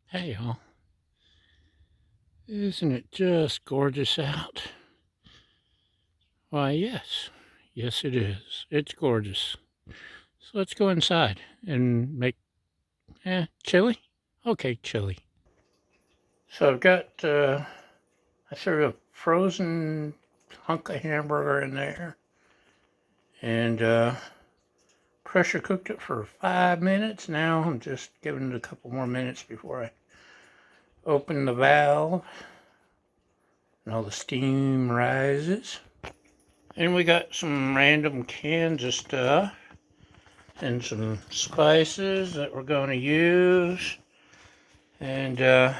Hey y'all, isn't it just gorgeous out? Why, yes it is. It's gorgeous. So let's go inside and make, chili? Okay, chili. So I've got, I threw a frozen hunk of hamburger in there and pressure cooked it for 5 minutes. Now I'm just giving it a couple more minutes before I open the valve and all the steam rises. And we got some random cans of stuff and some spices that we're going to use. And when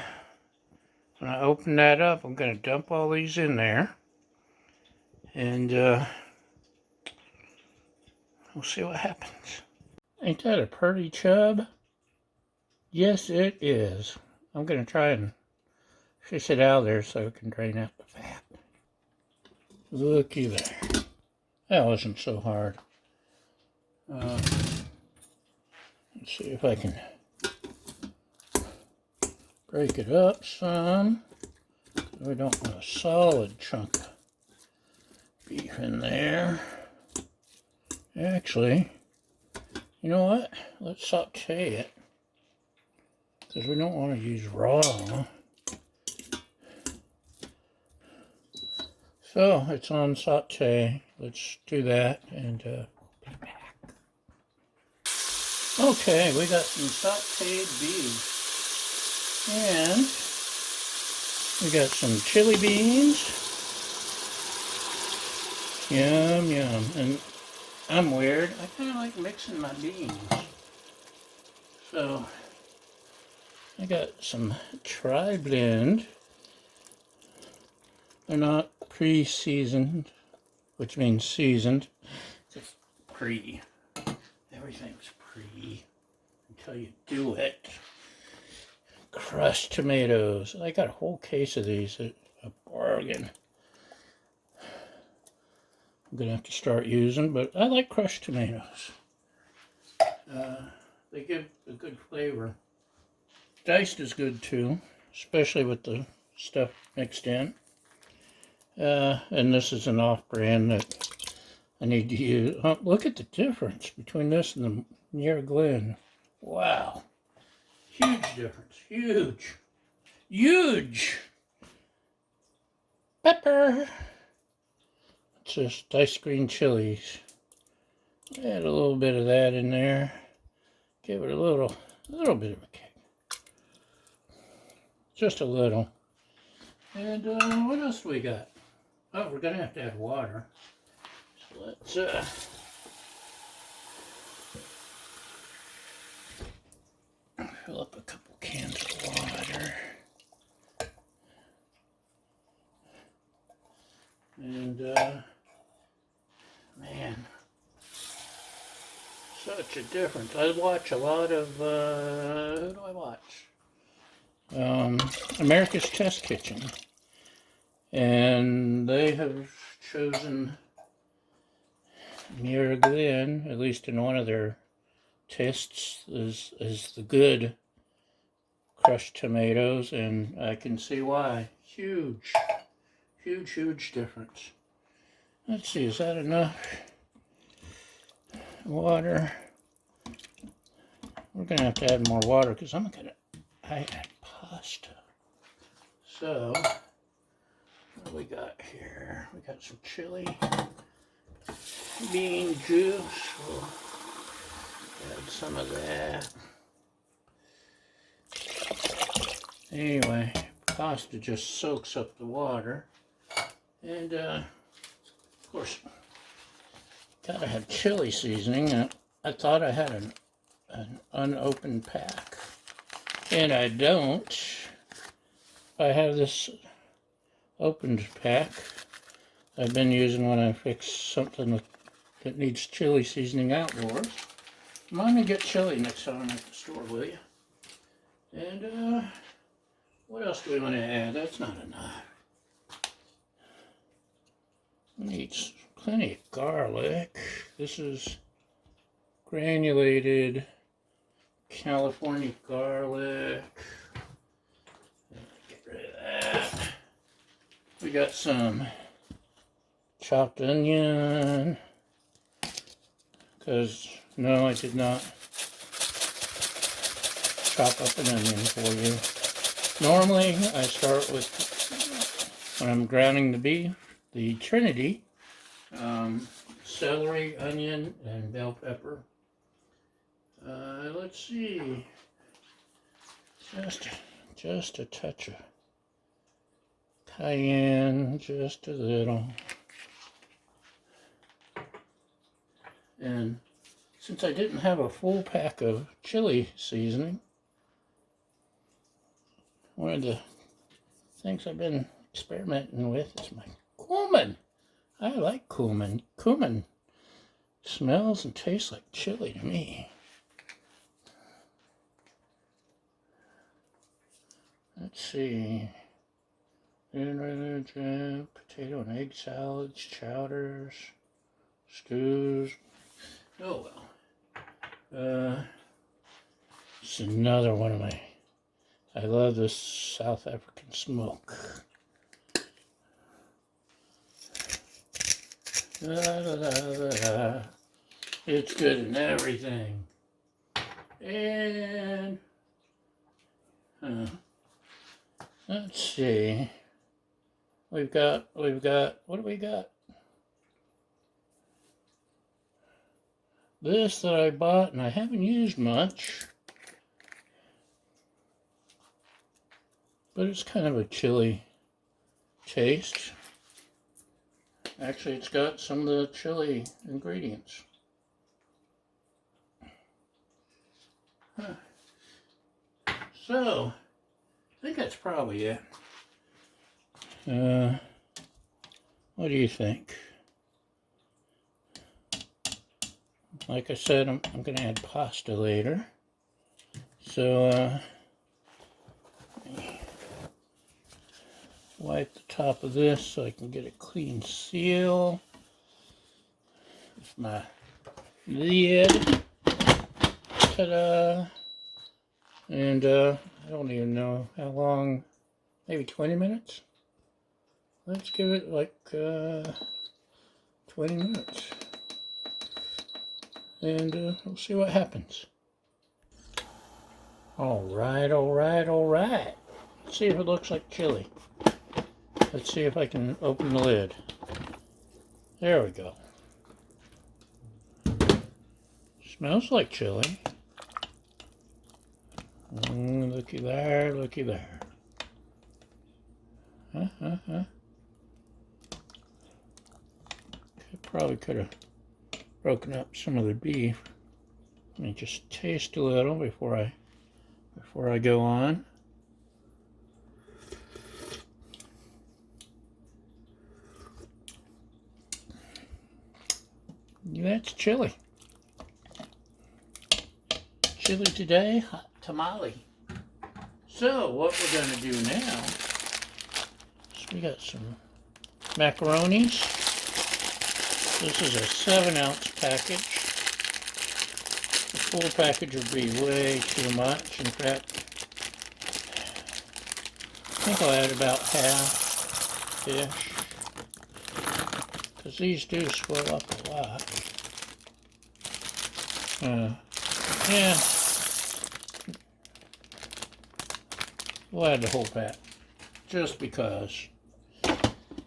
I open that up, I'm going to dump all these in there. And we'll see what happens. Ain't that a pretty chub? Yes, it is. I'm going to try and fish it out of there so it can drain out the fat. Looky there. That wasn't so hard. Let's see if I can break it up some. We don't want a solid chunk of beef in there. Actually, you know what? Let's saute it because we don't want to use raw. So it's on saute. Let's do that and be back. Okay, we got some sauteed beef and we got some chili beans. Yum, yum. And I'm weird. I kind of like mixing my beans. So I got some tri-blend. They're not pre-seasoned, which means seasoned. It's pre. Everything's pre until you do it. Crushed tomatoes. I got a whole case of these at a bargain. I'm going to have to start using, but I like crushed tomatoes. They give a good flavor. Diced is good too, especially with the stuff mixed in. And this is an off-brand that I need to use. Look at the difference between this and the Muir Glen. Wow. Huge difference. Huge. Huge. Pepper. It's just diced green chilies. Add a little bit of that in there. Give it a little bit of a kick. Just a little. And what else do we got? Oh, we're going to have to add water. So let's fill up a couple cans of water. And, man, such a difference. I watch a lot of, who do I watch? America's Test Kitchen. And they have chosen Muir Glen, at least in one of their tests, is the good crushed tomatoes, and I can see why. Huge, huge, huge difference. Let's see, is that enough water? We're going to have to add more water because I add pasta. So, what do we got here? We got some chili, bean juice. We'll add some of that. Anyway, pasta just soaks up the water. And, of course, gotta have chili seasoning. I thought I had an unopened pack. And I don't. I have this opened pack I've been using when I fix something that needs chili seasoning outdoors. Mind me get chili next time I'm at the store, will you? And what else do we want to add? That's not enough. Needs plenty of garlic. This is granulated California garlic. we got some chopped onion, because no, I did not chop up an onion for you. Normally, I start with, when I'm grounding the beef, the Trinity, celery, onion, and bell pepper. Let's see, just a touch of cayenne, just a little. And since I didn't have a full pack of chili seasoning, one of the things I've been experimenting with is my cumin. I like cumin. Cumin smells and tastes like chili to me. Let's see. Potato and egg salads, chowders, stews. Oh well. It's another one of my. I love this South African smoke. It's good in everything. And let's see. We've got, what do we got? This that I bought and I haven't used much, but it's kind of a chili taste. Actually, it's got some of the chili ingredients. So, I think that's probably it. What do you think? Like I said, I'm going to add pasta later. So, wipe the top of this so I can get a clean seal with my lid. Ta-da! And I don't even know how long, maybe 20 minutes? Let's give it like 20 minutes. And we'll see what happens. Alright. Let's see if it looks like chili. Let's see if I can open the lid. There we go. Smells like chili. Looky there, looky there. Probably could have broken up some of the beef. Let me just taste a little before I go on. That's chili. Chili today, hot tamale. So what we're going to do now is we got some macaronis. This is a 7-ounce package. The full package would be way too much. In fact, I think I'll add about half-ish, because these do swell up a lot. Yeah, we'll add the whole pack, just because.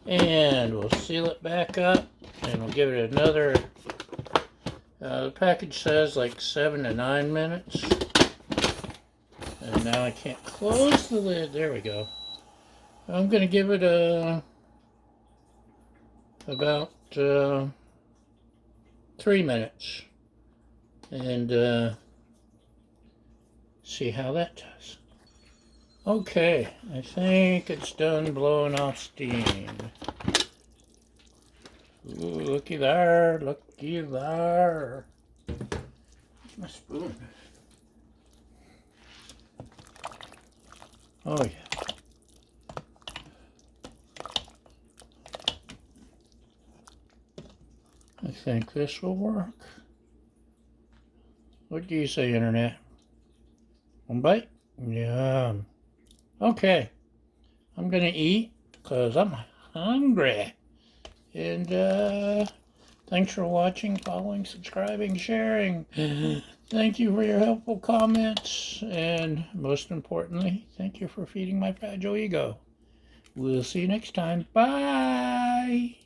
And we'll seal it back up, and we'll give it another, the package says like 7 to 9 minutes. And now I can't close the lid. There we go. I'm going to give it about 3 minutes. And see how that does. Okay, I think it's done blowing off steam. Ooh, looky there, looky there. Where's my spoon? Oh yeah. I think this will work. What do you say, Internet? One bite? Yum. Okay. I'm gonna eat because I'm hungry. And thanks for watching, following, subscribing, sharing. Thank you for your helpful comments. And most importantly, thank you for feeding my fragile ego. We'll see you next time. Bye.